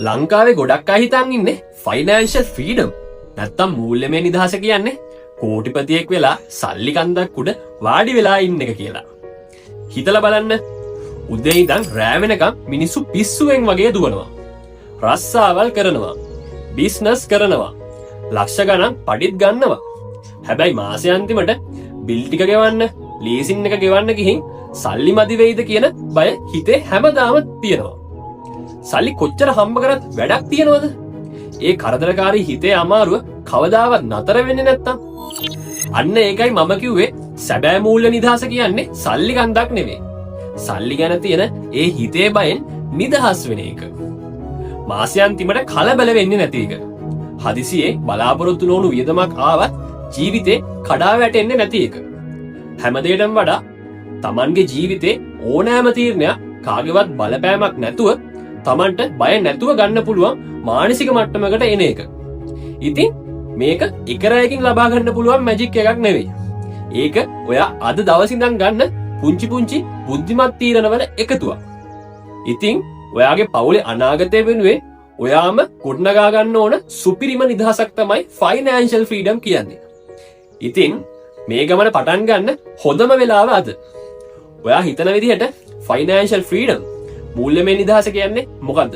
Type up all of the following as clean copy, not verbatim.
ලංකාවේ ගොඩක් අය හිතන් ඉන්නේ ෆයිනෑන්ෂල් ෆ්‍රීඩම් නැත්තම් මූල්‍යමය නිදහස කියන්නේ කෝටිපතියෙක් වෙලා සල්ලි කන්දක් උඩ වාඩි වෙලා ඉන්න එක කියලා. හිතලා බලන්න, උදේ ඉඳන් රෑ වෙනකම් මිනිස්සු පිස්සුවෙන් වගේ දුවනවා. රස්සාවල් කරනවා, බිස්නස් කරනවා, ලක්ෂ ගණන් පඩිත් ගන්නවා. හැබැයි මාසෙ අන්තිමට බිල් ටික ගෙවන්න, ලීසින් එක ගෙවන්න ගිහින් සල්ලි මදි වෙයිද කියන බය හිතේ හැමදාම තියෙනවා. සල්ලි කොච්චර හම්බ කරත් වැඩක් තියනවද? ඒ කරදරකාරී හිතේ අමාරුව කවදාවත් නතර වෙන්නේ නැත්තම්. අන්න ඒකයි මම කිව්වේ සැබෑ මූල්‍ය නිදහස කියන්නේ සල්ලි ගන්දක් නෙවෙයි. සල්ලි ගැන තියෙන ඒ හිතේ බයෙන් නිදහස් වෙන එක. මාසයන්තිමට කලබල වෙන්නේ නැති එක. හදිසියේ බලාපොරොත්තු නොවුණු වියදමක් ආවත් ජීවිතේ කඩා වැටෙන්නේ නැති එක. හැමදේටම වඩා තමන්ගේ ජීවිතේ ඕනෑම තීරණයක් කාගේවත් බලපෑමක් නැතුව තමන්ට බය නැතුව ගන්න පුළුවන් මානසික මට්ටමකට එන එක. ඉතින් මේක එකරයකින් ලබා ගන්න පුළුවන් මැජික් එකක් නෙවෙයි. ඒක ඔයා අද දවසින්දන් ගන්න පුංචි පුංචි බුද්ධිමත් තීරණවල එකතුවක්. ඉතින් ඔයාගේ පවුලේ අනාගතය වෙනුවෙන් ඔයාම ගොඩනගා ගන්න ඕන සුපිරිම නිදහසක් තමයි ෆයිනෑන්ෂල් ෆ්‍රීඩම් කියන්නේ. ඉතින් මේ ගමන පටන් ගන්න හොඳම වෙලාව අද. ඔයා හිතන විදිහට ෆයිනෑන්ෂල් ෆ්‍රීඩම් මූල්‍යමය නිදහස කියන්නේ මොකද්ද?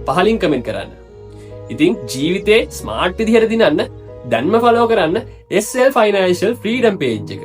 පහලින් කමෙන්ට් කරන්න. ඉතින් ජීවිතේ ස්මාර්ට් විදිහට දිනන්න දැන්ම ෆලෝ කරන්න SL ෆයිනෑන්ෂල් ෆ්‍රීඩම් පේජ් එක.